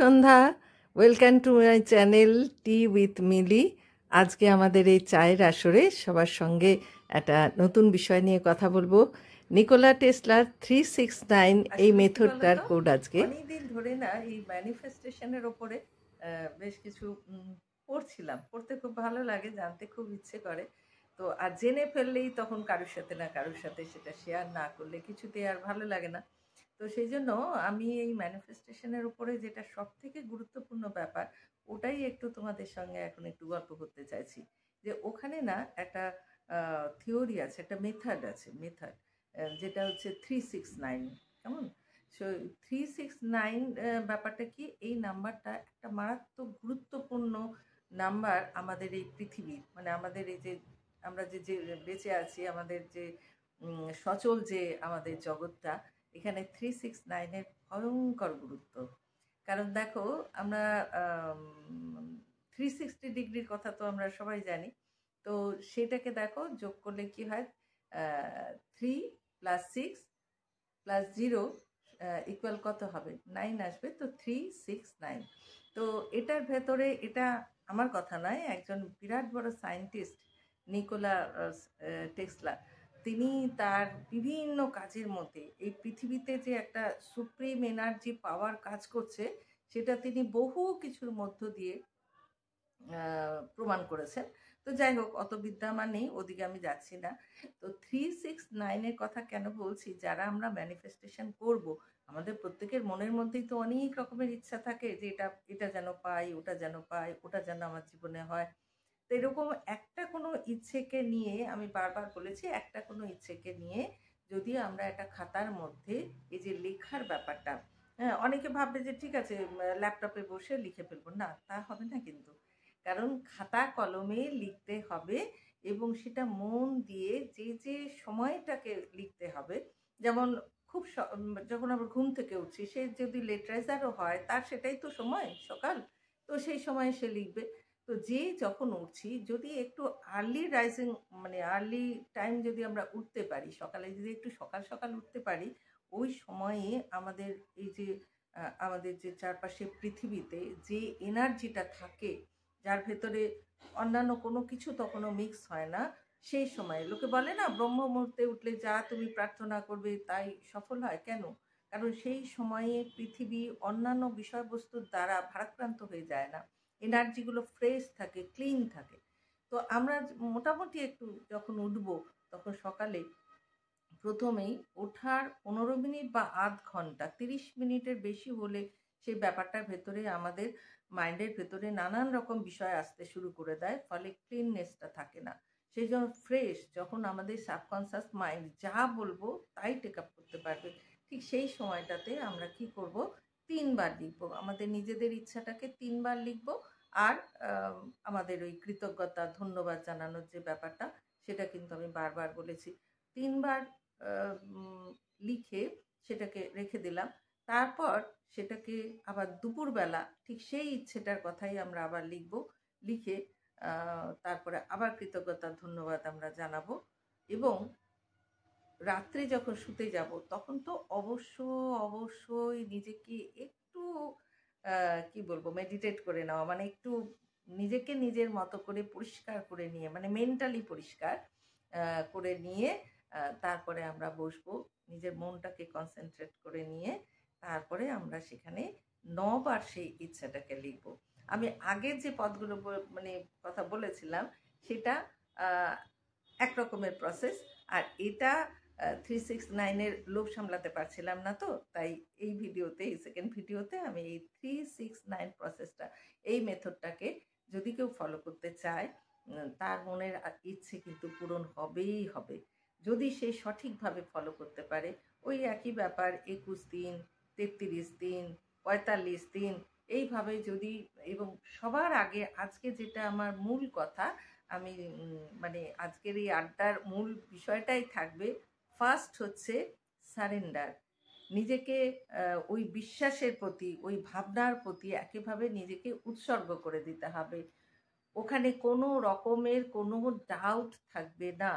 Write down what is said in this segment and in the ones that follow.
Sandhya, welcome to my channel tea with Mili. আজকে আমাদের এই চায়ের আসরে সবার সঙ্গে একটা নতুন বিষয় নিয়ে কথা বলবো। নিকোলা টেসলার 369 এই মেথডটার কোড আজকে। অনেকদিন ধরে না এই ম্যানিফেস্টেশনের ওপরে বেশ কিছু পড়তে খুব ভালো লাগে, জানতে খুব ইচ্ছে করে। তো আর জেনে ফেললেই তখন কারোর সাথে সেটা শেয়ার না করলে কিছুতে আর ভালো লাগে না। তো সেই জন্য আমি এই ম্যানিফেস্টেশনের উপরে যেটা সব থেকে গুরুত্বপূর্ণ ব্যাপার, ওটাই একটু তোমাদের সঙ্গে এখন একটু গল্প করতে চাইছি। যে ওখানে না একটা থিওরি আছে, একটা মেথড আছে, যেটা হচ্ছে 369। কেমন? সো 369 ব্যাপারটা কি, এই নাম্বারটা একটা মারাত্মক গুরুত্বপূর্ণ নাম্বার আমাদের এই পৃথিবীর, মানে আমাদের এই যে আমরা যে বেঁচে আছি, আমাদের যে সচল যে আমাদের জগৎটা, এখানে 369-এর ভয়ঙ্কর গুরুত্ব। কারণ দেখো, আমরা 360 ডিগ্রির কথা তো আমরা সবাই জানি। তো সেটাকে দেখো, যোগ করলে কি হয়, 3 + 6 + 0 ইকুয়াল কত হবে? 9 আসবে। তো 369। তো এটার ভেতরে, এটা আমার কথা নয়, একজন বিরাট বড় সায়েন্টিস্ট নিকোলা টেসলা, তিনি তার বিভিন্ন কাজের মধ্যে এই পৃথিবীতে যে একটা সুপ্রিম এনার্জি পাওয়ার কাজ করছে, সেটা তিনি বহু কিছুর মধ্য দিয়ে প্রমাণ করেছেন। তো যাই হোক, অত বিদ্যা আমার নেই, ওদিকে আমি যাচ্ছি না। তো 369-এর কথা কেন বলছি, যারা আমরা ম্যানিফেস্টেশন করব, আমাদের প্রত্যেকের মনের মধ্যেই তো অনেক রকমের ইচ্ছা থাকে যে এটা যেন পাই, ওটা যেন পাই, ওটা যেন আমার জীবনে হয়। তো এরকম একটা কোনো ইচ্ছেকে নিয়ে, আমি বারবার বলেছি, একটা কোনো ইচ্ছেকে নিয়ে যদি আমরা একটা খাতার মধ্যে এই যে লেখার ব্যাপারটা, হ্যাঁ, অনেকে ভাববে যে ঠিক আছে ল্যাপটপে বসে লিখে ফেলবো, না, তা হবে না কিন্তু। কারণ খাতা কলমে লিখতে হবে, এবং সেটা মন দিয়ে যে সময়টাকে লিখতে হবে। যেমন যখন আমরা ঘুম থেকে উঠছি, সে যদি লেট রাইজারও হয়, তার সেটাই তো সময়, সকাল। তো সেই সময় সে লিখবে। তো যে যখন উঠছি, যদি একটু আর্লি রাইজিং, মানে আর্লি টাইম যদি আমরা উঠতে পারি, সকালে যদি একটু সকাল সকাল উঠতে পারি, ওই সময়ে আমাদের এই যে আমাদের যে চারপাশে পৃথিবীতে যে এনার্জিটা থাকে, যার ভেতরে অন্যান্য কোনো কিছু তখনও মিক্স হয় না, সেই সময়ে লোকে বলে না, ব্রহ্ম মুহূর্তে উঠলে যা তুমি প্রার্থনা করবে তাই সফল হয়। কেন? কারণ সেই সময়ে পৃথিবী অন্যান্য বিষয়বস্তুর দ্বারা ভারাক্রান্ত হয়ে যায় না, এনার্জিগুলো ফ্রেশ থাকে, ক্লিন থাকে। তো আমরা মোটামুটি একটু যখন উঠবো, তখন সকালে প্রথমেই ওঠার 15 মিনিট বা আধ ঘন্টা, 30 মিনিটের বেশি হলে সেই ব্যাপারটার ভেতরে, আমাদের মাইন্ডের ভেতরে নানান রকম বিষয় আসতে শুরু করে দেয়, ফলে ক্লিননেসটা থাকে না। সেই জন্য ফ্রেশ, যখন আমাদের সাবকনসিয়াস মাইন্ড যা বলবো তাই টেক আপ করতে পারবে, ঠিক সেই সময়টাতে আমরা কি করব, 3বার লিখবো, আমাদের নিজেদের ইচ্ছাটাকে 3বার লিখবো। আর আমাদের ওই কৃতজ্ঞতা, ধন্যবাদ জানানোর যে ব্যাপারটা, সেটা কিন্তু আমি বারবার বলেছি। 3বার লিখে সেটাকে রেখে দিলাম। তারপর সেটাকে আবার দুপুরবেলা ঠিক সেই ইচ্ছেটার কথাই আমরা আবার লিখব। লিখে তারপরে আবার কৃতজ্ঞতা, ধন্যবাদ আমরা জানাবো। এবং রাত্রে যখন শুতে যাব, তখন তো অবশ্যই নিজেকে একটু কি বলবো, মেডিটেট করে নেওয়া, মানে একটু নিজেকে নিজের মতো করে পরিষ্কার করে নিয়ে, মানে মেন্টালি পরিষ্কার করে নিয়ে, তারপরে আমরা বসবো, নিজের মনটাকে কনসেন্ট্রেট করে নিয়ে, তারপরে আমরা সেখানে 9বার সেই ইচ্ছাটাকে লিখবো। আমি আগের যে পদগুলো মানে কথা বলেছিলাম, সেটা একরকমের প্রসেস। আর এটা 369-এর লোভ সামলাতে পারছিলাম না, তো তাই এই ভিডিওতে, এই সেকেন্ড ভিডিওতে আমি এই 369 প্রসেসটা, এই মেথডটাকে যদি কেউ ফলো করতে চায়, তার মনের ইচ্ছে কিন্তু পূরণ হবেই হবে, যদি সে সঠিকভাবে ফলো করতে পারে। ওই একই ব্যাপার, 21 দিন, 33 দিন, 45 দিন, এইভাবে যদি। এবং সবার আগে আজকে যেটা আমার মূল কথা, আমি মানে আজকের এই আড্ডার মূল বিষয়টাই থাকবে, ফার্স্ট হচ্ছে সারেন্ডার। নিজেকে ওই বিশ্বাসের প্রতি, ওই ভাবনার প্রতি একেভাবে নিজেকে উৎসর্গ করে দিতে হবে। ওখানে কোনো রকমের কোনো ডাউট থাকবে না।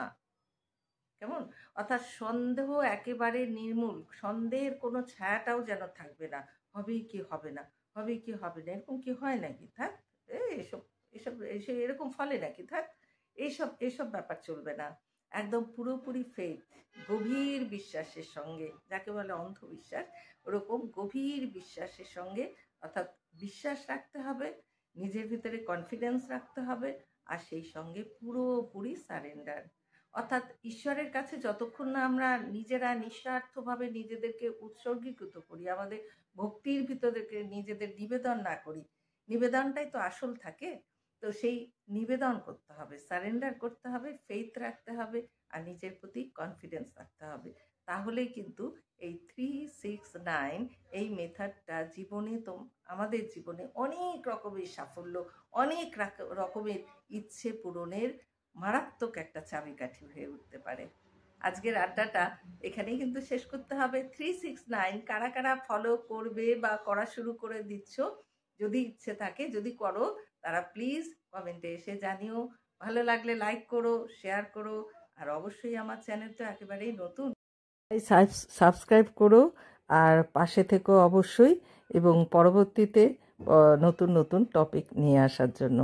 কেমন? অর্থাৎ সন্দেহ একেবারে নির্মূল, সন্দেহের কোনো ছায়াটাও যেন থাকবে না, হবেই কি হবে না, হবে কি হবে না, এরকম কি হয় নাকি, থাক এসব এসব এরকম ফলে নাকি, থাক এইসব এসব ব্যাপার চলবে না। একদম পুরোপুরি ফেথ, গভীর বিশ্বাসের সঙ্গে, যাকে বলে অন্ধবিশ্বাস, ওরকম গভীর বিশ্বাসের সঙ্গে, অর্থাৎ বিশ্বাস রাখতে হবে, নিজের ভিতরে কনফিডেন্স রাখতে হবে, আর সেই সঙ্গে পুরোপুরি সারেন্ডার। অর্থাৎ ঈশ্বরের কাছে যতক্ষণ না আমরা নিজেরা নিঃস্বার্থভাবে নিজেদেরকে উৎসর্গীকৃত করি, আমাদের ভক্তির ভিতরে নিজেদের নিবেদন না করি, নিবেদনটাই তো আসল থাকে, তো সেই নিবেদন করতে হবে, সারেন্ডার করতে হবে, ফেইথ রাখতে হবে, আর নিজের প্রতি কনফিডেন্স রাখতে হবে। তাহলেই কিন্তু এই 369 এই মেথডটা জীবনে তো আমাদের জীবনে অনেক রকমের সাফল্য, অনেক রকমের ইচ্ছে পূরণের মারাত্মক একটা চাবিকাঠি হয়ে উঠতে পারে। আজকের আড্ডাটা এখানেই কিন্তু শেষ করতে হবে। 369 কারা কারা ফলো করবে বা করা শুরু করে দিচ্ছ, যদি ইচ্ছে থাকে, যদি করো, তারা প্লিজ কমেন্টে এসে জানিও। ভালো লাগলে লাইক করো, শেয়ার করো, আর অবশ্যই আমার চ্যানেল তো একেবারেই নতুন, সাবস্ক্রাইব করো আর পাশে থেকো অবশ্যই, এবং পরবর্তীতে নতুন নতুন টপিক নিয়ে আসার জন্য।